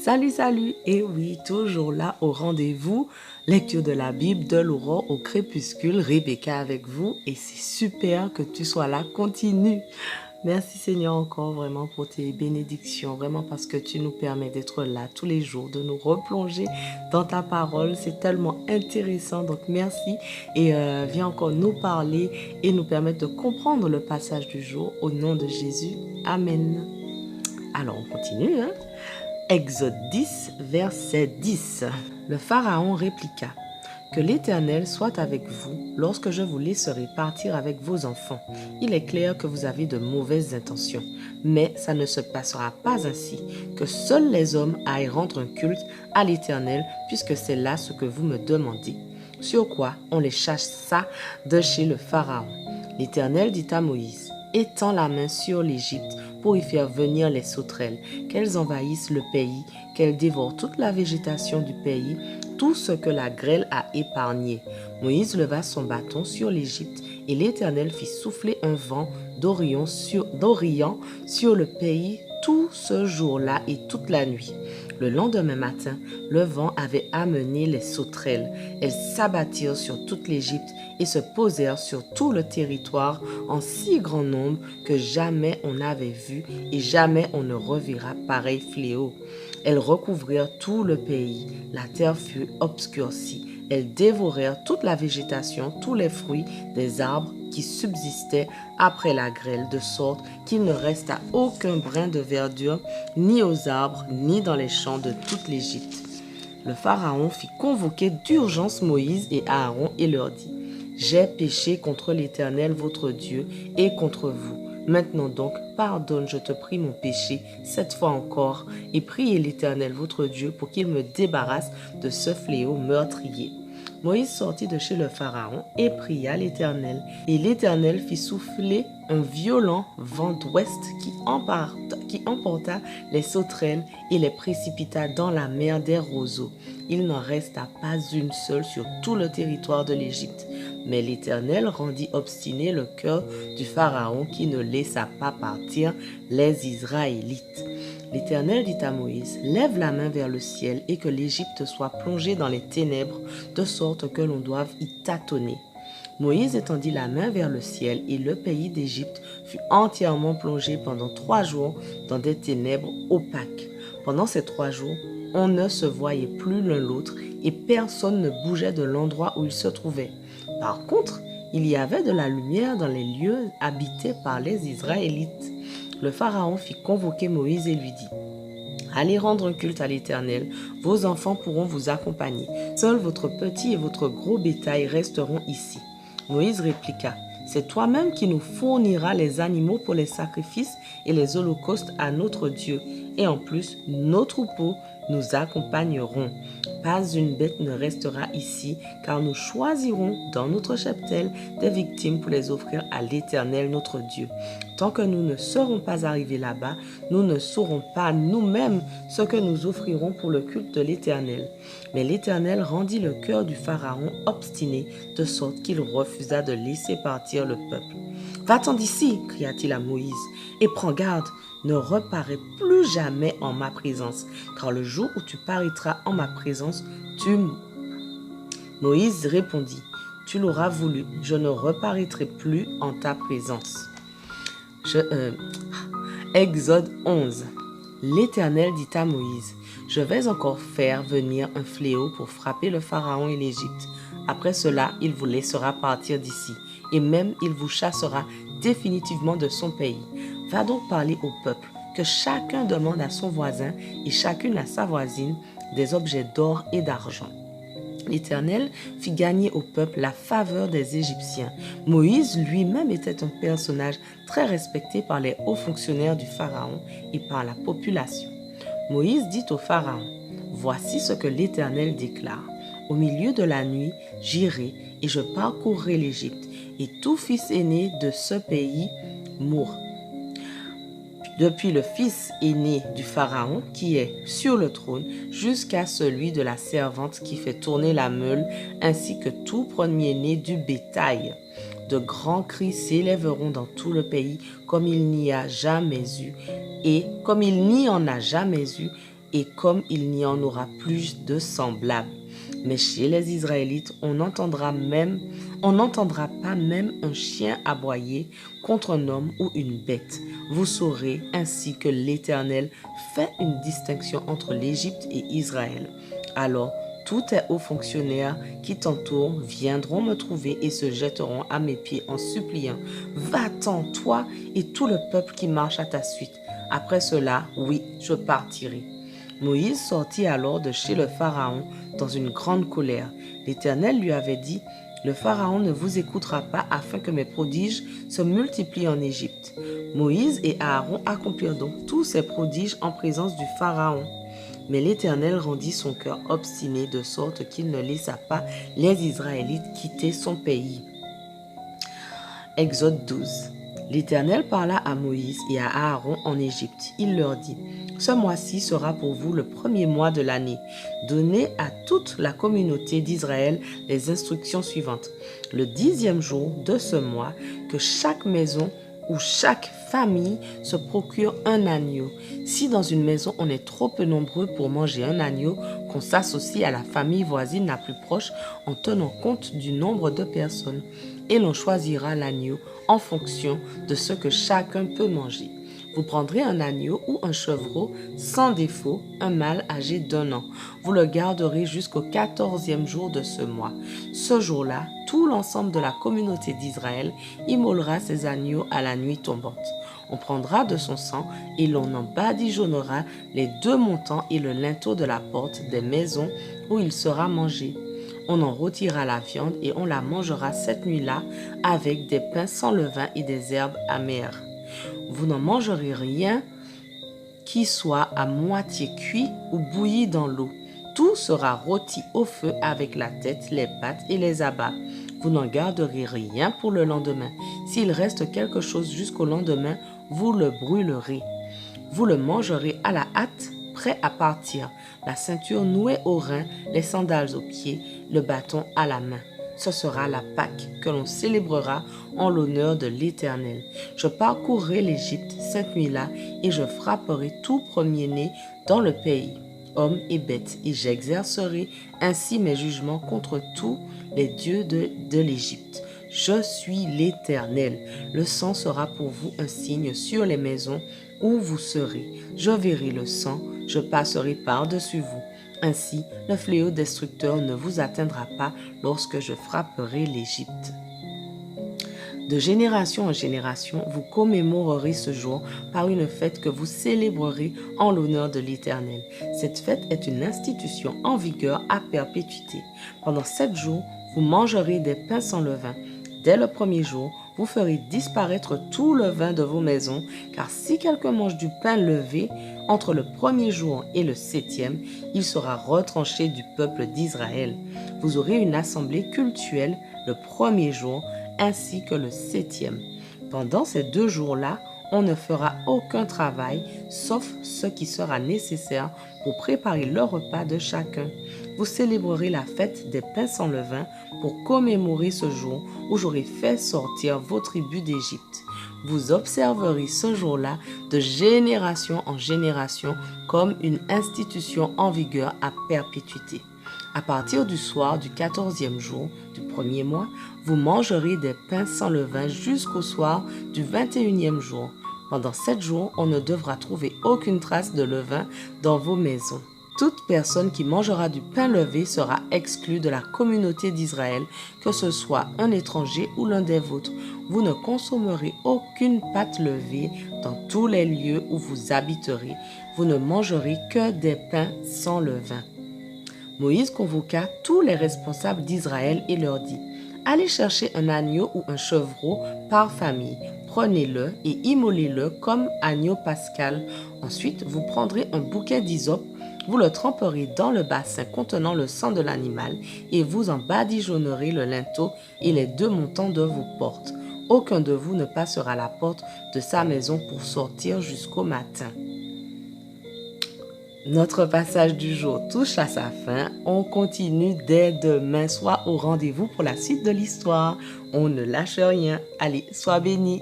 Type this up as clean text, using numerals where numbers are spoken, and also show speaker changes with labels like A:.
A: Salut, salut! Et oui, toujours là au rendez-vous, lecture de la Bible de l'aurore au crépuscule, Rebecca avec vous. Et c'est super que tu sois là, continue! Merci Seigneur encore vraiment pour tes bénédictions, vraiment parce que tu nous permets d'être là tous les jours, de nous replonger dans ta parole. C'est tellement intéressant, donc merci et viens encore nous parler et nous permettre de comprendre le passage du jour au nom de Jésus. Amen. Alors on continue, hein? Exode 10, verset 10. Le Pharaon répliqua: que l'Éternel soit avec vous lorsque je vous laisserai partir avec vos enfants. Il est clair que vous avez de mauvaises intentions, mais ça ne se passera pas ainsi, que seuls les hommes aillent rendre un culte à l'Éternel, puisque c'est là ce que vous me demandez. Sur quoi on les chassa de chez le Pharaon. L'Éternel dit à Moïse: étends la main sur l'Égypte pour y faire venir les sauterelles, qu'elles envahissent le pays, qu'elles dévorent toute la végétation du pays, tout ce que la grêle a épargné. Moïse leva son bâton sur l'Égypte, et l'Éternel fit souffler un vent d'Orient sur le pays tout ce jour-là et toute la nuit. Le lendemain matin, le vent avait amené les sauterelles. Elles s'abattirent sur toute l'Égypte et se posèrent sur tout le territoire en si grand nombre que jamais on n'avait vu et jamais on ne reverra pareil fléau. Elles recouvrirent tout le pays. La terre fut obscurcie. Elles dévorèrent toute la végétation, tous les fruits des arbres qui subsistaient après la grêle, de sorte qu'il ne resta aucun brin de verdure, ni aux arbres, ni dans les champs de toute l'Égypte. Le Pharaon fit convoquer d'urgence Moïse et Aaron et leur dit: j'ai péché contre l'Éternel votre Dieu et contre vous. Maintenant donc, pardonne, je te prie, mon péché, cette fois encore, et priez l'Éternel votre Dieu pour qu'il me débarrasse de ce fléau meurtrier. Moïse sortit de chez le Pharaon et pria l'Éternel. Et l'Éternel fit souffler un violent vent d'ouest qui emporta les sauterelles et les précipita dans la mer des roseaux. Il n'en resta pas une seule sur tout le territoire de l'Égypte. Mais l'Éternel rendit obstiné le cœur du Pharaon qui ne laissa pas partir les Israélites. L'Éternel dit à Moïse: lève la main vers le ciel et que l'Égypte soit plongée dans les ténèbres, de sorte que l'on doive y tâtonner. Moïse étendit la main vers le ciel et le pays d'Égypte fut entièrement plongé pendant 3 jours dans des ténèbres opaques. Pendant ces 3 jours, on ne se voyait plus l'un l'autre et personne ne bougeait de l'endroit où il se trouvait. Par contre, il y avait de la lumière dans les lieux habités par les Israélites. Le Pharaon fit convoquer Moïse et lui dit: allez rendre un culte à l'Éternel, vos enfants pourront vous accompagner. Seuls votre petit et votre gros bétail resteront ici. Moïse répliqua: c'est toi-même qui nous fourniras les animaux pour les sacrifices et les holocaustes à notre Dieu. Et en plus, nos troupeaux nous accompagneront. Pas une bête ne restera ici, car nous choisirons dans notre cheptel des victimes pour les offrir à l'Éternel notre Dieu. Tant que nous ne serons pas arrivés là-bas, nous ne saurons pas nous-mêmes ce que nous offrirons pour le culte de l'Éternel. Mais l'Éternel rendit le cœur du Pharaon obstiné, de sorte qu'il refusa de laisser partir le peuple. « Va-t'en d'ici » cria-t-il à Moïse, « et prends garde, ne reparais plus jamais en ma présence, car le jour où tu paraîtras en ma présence, tu mourras. » Moïse répondit: « Tu l'auras voulu, je ne reparaîtrai plus en ta présence. » Exode 11. L'Éternel dit à Moïse: « Je vais encore faire venir un fléau pour frapper le Pharaon et l'Égypte. Après cela, il vous laissera partir d'ici, et même il vous chassera définitivement de son pays. Va donc parler au peuple, que chacun demande à son voisin et chacune à sa voisine des objets d'or et d'argent. » L'Éternel fit gagner au peuple la faveur des Égyptiens. Moïse lui-même était un personnage très respecté par les hauts fonctionnaires du Pharaon et par la population. Moïse dit au Pharaon: « Voici ce que l'Éternel déclare. Au milieu de la nuit, j'irai et je parcourrai l'Égypte, et tout fils aîné de ce pays mourra. Depuis le fils aîné du Pharaon qui est sur le trône jusqu'à celui de la servante qui fait tourner la meule, ainsi que tout premier-né du bétail. De grands cris s'élèveront dans tout le pays comme il n'y a jamais eu, et comme il n'y en a jamais eu, et comme il n'y en aura plus de semblables. Mais chez les Israélites, on n'entendra pas même un chien aboyer contre un homme ou une bête. Vous saurez ainsi que l'Éternel fait une distinction entre l'Égypte et Israël. Alors, tous tes hauts fonctionnaires qui t'entourent viendront me trouver et se jetteront à mes pieds en suppliant: Va-t'en, toi et tout le peuple qui marche à ta suite. Après cela, oui, je partirai. Moïse sortit alors de chez le Pharaon dans une grande colère. L'Éternel lui avait dit: Le Pharaon ne vous écoutera pas afin que mes prodiges se multiplient en Égypte. Moïse et Aaron accomplirent donc tous ces prodiges en présence du Pharaon. Mais l'Éternel rendit son cœur obstiné de sorte qu'il ne laissa pas les Israélites quitter son pays. Exode 12. L'Éternel parla à Moïse et à Aaron en Égypte. Il leur dit: Ce mois-ci sera pour vous le premier mois de l'année. Donnez à toute la communauté d'Israël les instructions suivantes. Le 10e jour de ce mois, que chaque maison où chaque famille se procure un agneau. Si dans une maison on est trop peu nombreux pour manger un agneau, qu'on s'associe à la famille voisine la plus proche en tenant compte du nombre de personnes. Et l'on choisira l'agneau en fonction de ce que chacun peut manger. Vous prendrez un agneau ou un chevreau sans défaut, un mâle âgé d'1 an. Vous le garderez jusqu'au 14e jour de ce mois. Ce jour-là, tout l'ensemble de la communauté d'Israël immolera ses agneaux à la nuit tombante. On prendra de son sang et l'on en badigeonnera les 2 montants et le linteau de la porte des maisons où il sera mangé. On en rôtira la viande et on la mangera cette nuit-là avec des pains sans levain et des herbes amères. Vous n'en mangerez rien qui soit à moitié cuit ou bouilli dans l'eau. Tout sera rôti au feu avec la tête, les pattes et les abats. Vous n'en garderez rien pour le lendemain. S'il reste quelque chose jusqu'au lendemain, vous le brûlerez. Vous le mangerez à la hâte, prêt à partir, la ceinture nouée aux reins, les sandales aux pieds, le bâton à la main. Ce sera la Pâque que l'on célébrera en l'honneur de l'Éternel. Je parcourrai l'Égypte cette nuit-là et je frapperai tout premier-né dans le pays, hommes et bêtes, et j'exercerai ainsi mes jugements contre tous les dieux de l'Égypte. Je suis l'Éternel. Le sang sera pour vous un signe sur les maisons où vous serez. Je verrai le sang, je passerai par-dessus vous. Ainsi, le fléau destructeur ne vous atteindra pas lorsque je frapperai l'Égypte. De génération en génération, vous commémorerez ce jour par une fête que vous célébrerez en l'honneur de l'Éternel. Cette fête est une institution en vigueur à perpétuité. Pendant 7 jours, vous mangerez des pains sans levain. Dès le premier jour, vous ferez disparaître tout le vin de vos maisons, car si quelqu'un mange du pain levé entre le premier jour et le 7e, il sera retranché du peuple d'Israël. Vous aurez une assemblée cultuelle le premier jour, ainsi que le 7e. Pendant ces 2 jours-là, on ne fera aucun travail, sauf ce qui sera nécessaire pour préparer le repas de chacun. Vous célébrerez la fête des pains sans levain pour commémorer ce jour où j'aurai fait sortir vos tribus d'Égypte. Vous observerez ce jour-là de génération en génération comme une institution en vigueur à perpétuité. À partir du soir du 14e jour du premier mois, vous mangerez des pains sans levain jusqu'au soir du 21e jour. Pendant 7 jours, on ne devra trouver aucune trace de levain dans vos maisons. Toute personne qui mangera du pain levé sera exclue de la communauté d'Israël, que ce soit un étranger ou l'un des vôtres. Vous ne consommerez aucune pâte levée dans tous les lieux où vous habiterez. Vous ne mangerez que des pains sans levain. Moïse convoqua tous les responsables d'Israël et leur dit: Allez chercher un agneau ou un chevreau par famille. Prenez-le et immolez-le comme agneau pascal. Ensuite, vous prendrez un bouquet d'hysope, vous le tremperez dans le bassin contenant le sang de l'animal et vous en badigeonnerez le linteau et les 2 montants de vos portes. Aucun de vous ne passera la porte de sa maison pour sortir jusqu'au matin. Notre passage du jour touche à sa fin. On continue dès demain. Sois au rendez-vous pour la suite de l'histoire. On ne lâche rien. Allez, sois béni.